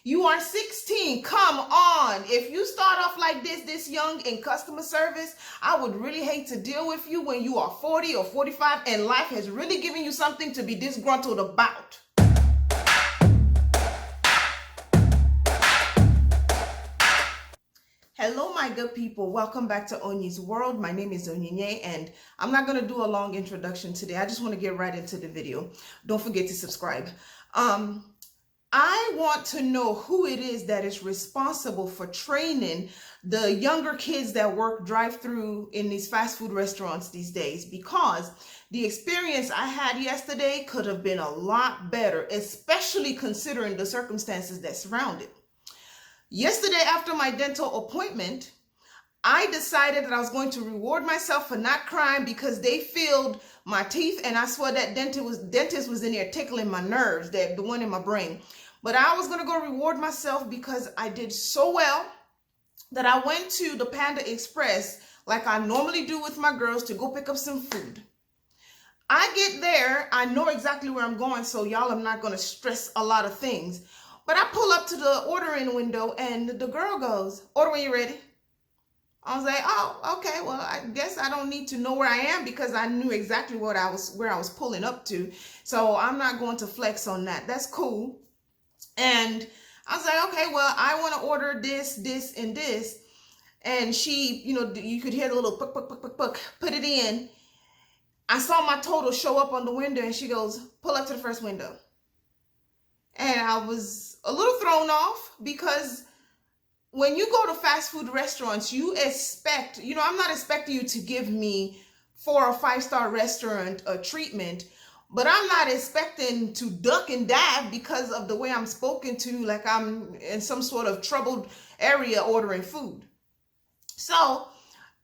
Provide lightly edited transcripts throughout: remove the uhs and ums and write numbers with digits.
You are 16. Come on. If you start off like this young in customer service, I would really hate to deal with you when you are 40 or 45 and life has really given you something to be disgruntled about. Hello, my good people. Welcome back to Onyi's World. My name is Onyinye, and I'm not going to do a long introduction today. I just want to get right into the video. Don't forget to subscribe. I want to know who it is that is responsible for training the younger kids that work drive-through in these fast food restaurants these days, because the experience I had yesterday could have been a lot better, especially considering the circumstances that surround it. Yesterday, after my dental appointment, I decided that I was going to reward myself for not crying because they filled my teeth, and I swear that dentist was in there tickling my nerves, the one in my brain. But I was going to go reward myself because I did so well that I went to the Panda Express like I normally do with my girls to go pick up some food. I get there, I know exactly where I'm going, so y'all, I'm not going to stress a lot of things. But I pull up to the ordering window and the girl goes, "Order when you're ready." I was like, "Oh, okay, well, I guess I don't need to know where I am because I knew exactly where I was pulling up to. So I'm not going to flex on that. That's cool." And I was like, "Okay, well, I want to order this, this, and this." And she, you could hear the little puck, puck, puck, puck, puck, put it in. I saw my total show up on the window and she goes, "Pull up to the first window." And I was a little thrown off because when you go to fast food restaurants, you expect, I'm not expecting you to give me 4 or 5-star restaurant treatment, but I'm not expecting to duck and dive because of the way I'm spoken to, like I'm in some sort of troubled area ordering food. So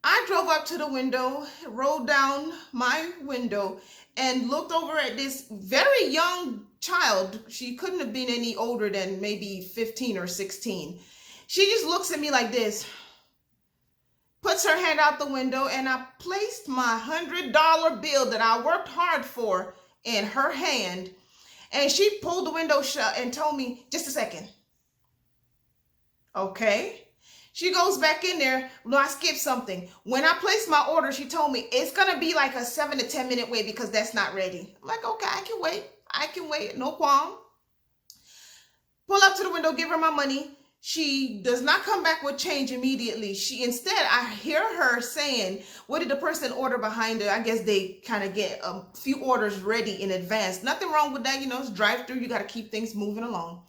I drove up to the window, rolled down my window, and looked over at this very young child. She couldn't have been any older than maybe 15 or 16. She just looks at me like this, puts her hand out the window, and I placed my $100 bill that I worked hard for in her hand. And she pulled the window shut and told me, "Just a second." Okay. She goes back in there. No, I skipped something. When I placed my order, she told me it's going to be like a 7 to 10 minute wait because that's not ready. I'm like, okay, I can wait. I can wait. No qualm. Pull up to the window, give her my money. She does not come back with change immediately. Instead, I hear her saying, "What did the person order behind her?" I guess they kind of get a few orders ready in advance. Nothing wrong with that. It's drive-through. You got to keep things moving along.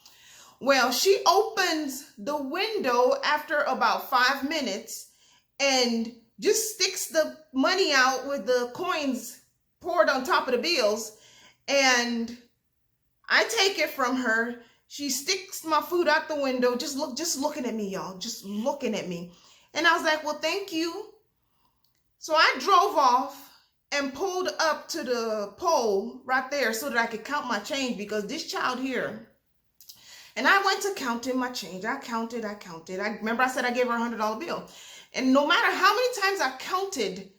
Well, she opens the window after about 5 minutes and just sticks the money out with the coins poured on top of the bills. And I take it from her. She sticks my food out the window, just looking at me, y'all, just looking at me. And I was like, "Well, thank you." So I drove off and pulled up to the pole right there so that I could count my change, because this child here, and I went to counting my change. I counted. I remember I said I gave her a $100 bill. And no matter how many times I counted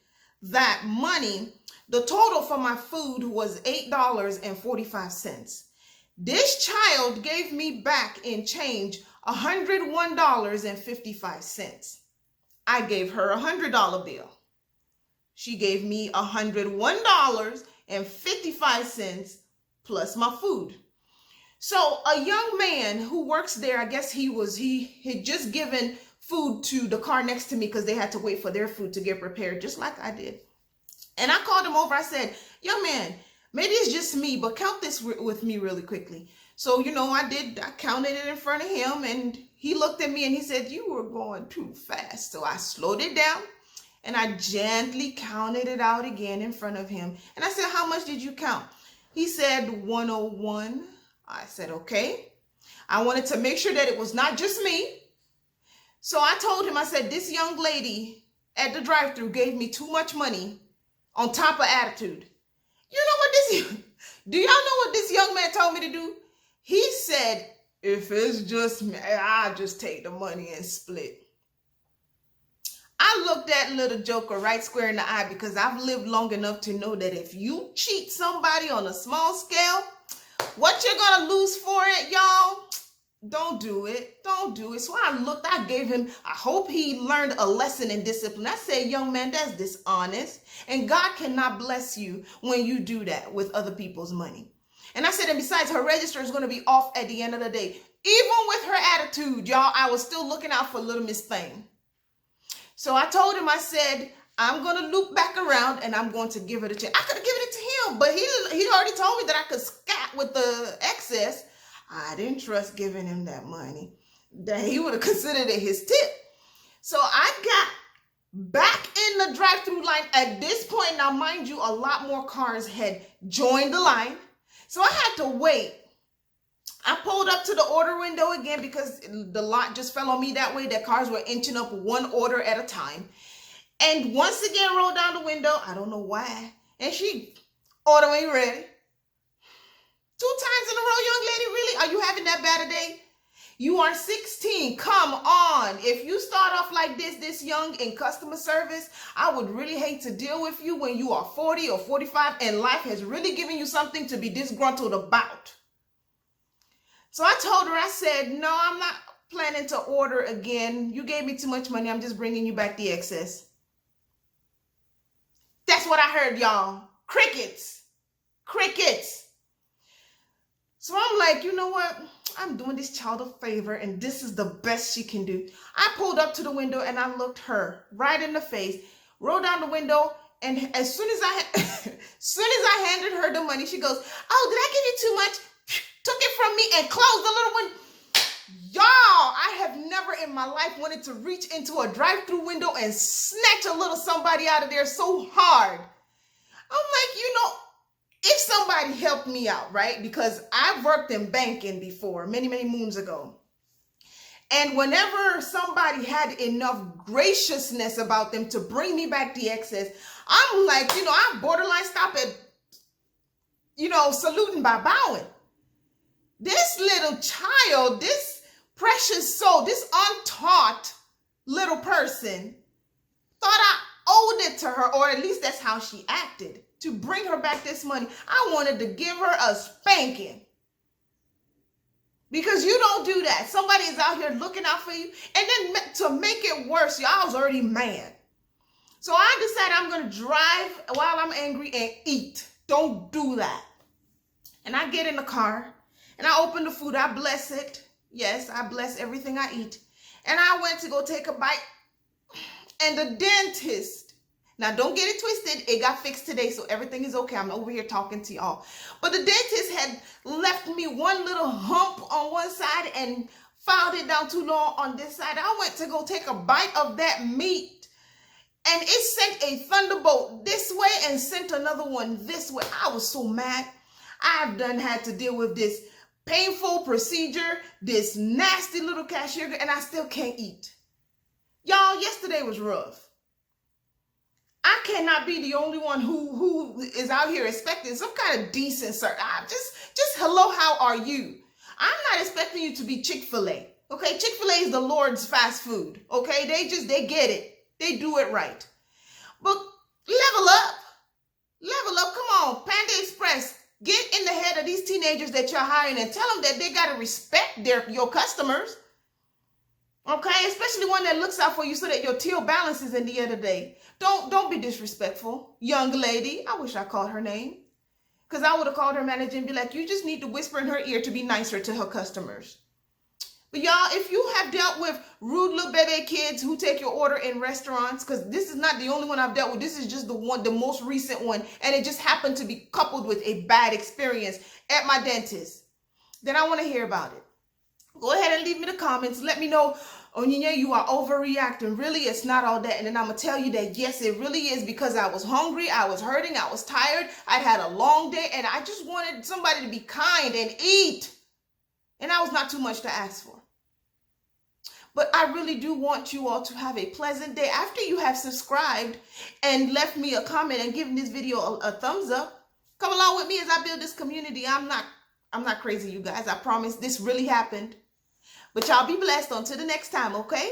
that money, the total for my food was $8.45. This child gave me back in change $101.55. I gave her a $100 bill. She gave me $101.55 plus my food. So a young man who works there, I guess he had just given food to the car next to me because they had to wait for their food to get prepared, just like I did. And I called him over. I said, "Young man, maybe it's just me, but count this with me really quickly." So, I counted it in front of him, and he looked at me and he said, "You were going too fast." So I slowed it down and I gently counted it out again in front of him. And I said, "How much did you count?" He said, 101. I said, "Okay." I wanted to make sure that it was not just me. So I told him, I said, "This young lady at the drive-thru gave me too much money on top of attitude." Do y'all know what this young man told me to do? He said, "If it's just me, I'll just take the money and split." I looked that little joker right square in the eye because I've lived long enough to know that if you cheat somebody on a small scale, what you're going to lose for it, y'all, Don't do it. Don't do it. So I gave him, I hope he learned a lesson in discipline. I said, young man, that's dishonest. And God cannot bless you when you do that with other people's money. And I said, and besides, her register is going to be off at the end of the day. Even with her attitude, y'all, I was still looking out for little Miss Thing. So I told him, I said, I'm going to loop back around and I'm going to give her the check. I could have given it to him, but he already told me that I could scat with the excess. I didn't trust giving him that money. That he would have considered it his tip. So I got back in the drive-through line. At this point, now mind you, a lot more cars had joined the line. So I had to wait. I pulled up to the order window again because the lot just fell on me that way, that cars were inching up one order at a time. And once again, rolled down the window. I don't know why. And she, order ain't ready. 2 times in a row, young lady, really? Are you having that bad a day? You are 16. Come on. If you start off like this young in customer service, I would really hate to deal with you when you are 40 or 45 and life has really given you something to be disgruntled about. So I told her, I said, no, I'm not planning to order again. You gave me too much money. I'm just bringing you back the excess. That's what I heard, y'all. Crickets. Crickets. So I'm like, you know what? I'm doing this child a favor and this is the best she can do. I pulled up to the window and I looked her right in the face, rolled down the window, and as soon as I handed her the money, she goes, oh, did I give you too much? Took it from me and closed the little window. Y'all, I have never in my life wanted to reach into a drive-through window and snatch a little somebody out of there so hard. I'm like, you know, if somebody helped me out, right? Because I've worked in banking before, many, many moons ago. And whenever somebody had enough graciousness about them to bring me back the excess, I'm like, you know, I borderline stop at, you know, saluting by bowing. This little child, this precious soul, this untaught little person thought I owed it to her, or at least that's how she acted, to bring her back this money. I wanted to give her a spanking. Because you don't do that. Somebody is out here looking out for you. And then to make it worse, y'all was already mad. So I decided I'm going to drive while I'm angry and eat. Don't do that. And I get in the car and I open the food. I bless it. Yes, I bless everything I eat. And I went to go take a bite. And the dentist, now don't get it twisted, it got fixed today, so everything is okay. I'm over here talking to y'all. But the dentist had left me one little hump on one side and filed it down too long on this side. I went to go take a bite of that meat, and it sent a thunderbolt this way and sent another one this way. I was so mad. I've done had to deal with this painful procedure, this nasty little cashier, and I still can't eat. Y'all, yesterday was rough. I cannot be the only one who is out here expecting some kind of decent service. Just hello, how are you? I'm not expecting you to be Chick-fil-A. Okay, Chick-fil-A is the Lord's fast food. Okay, they get it. They do it right. But level up. Level up. Come on, Panda Express. Get in the head of these teenagers that you're hiring and tell them that they got to respect your customers. Okay, especially one that looks out for you so that your till balances in the end of the day. Don't be disrespectful, young lady. I wish I called her name, because I would have called her manager and be like, you just need to whisper in her ear to be nicer to her customers. But y'all, if you have dealt with rude little baby kids who take your order in restaurants, because this is not the only one I've dealt with. This is just the most recent one, and it just happened to be coupled with a bad experience at my dentist, then I want to hear about it. Go ahead and leave me the comments. Let me know, Onyinye, you are overreacting. Really, it's not all that. And then I'm going to tell you that, yes, it really is, because I was hungry, I was hurting, I was tired, I'd had a long day, and I just wanted somebody to be kind and eat. And that was not too much to ask for. But I really do want you all to have a pleasant day. After you have subscribed and left me a comment and given this video a thumbs up, come along with me as I build this community. I'm not crazy, you guys. I promise this really happened. But y'all be blessed until the next time, okay?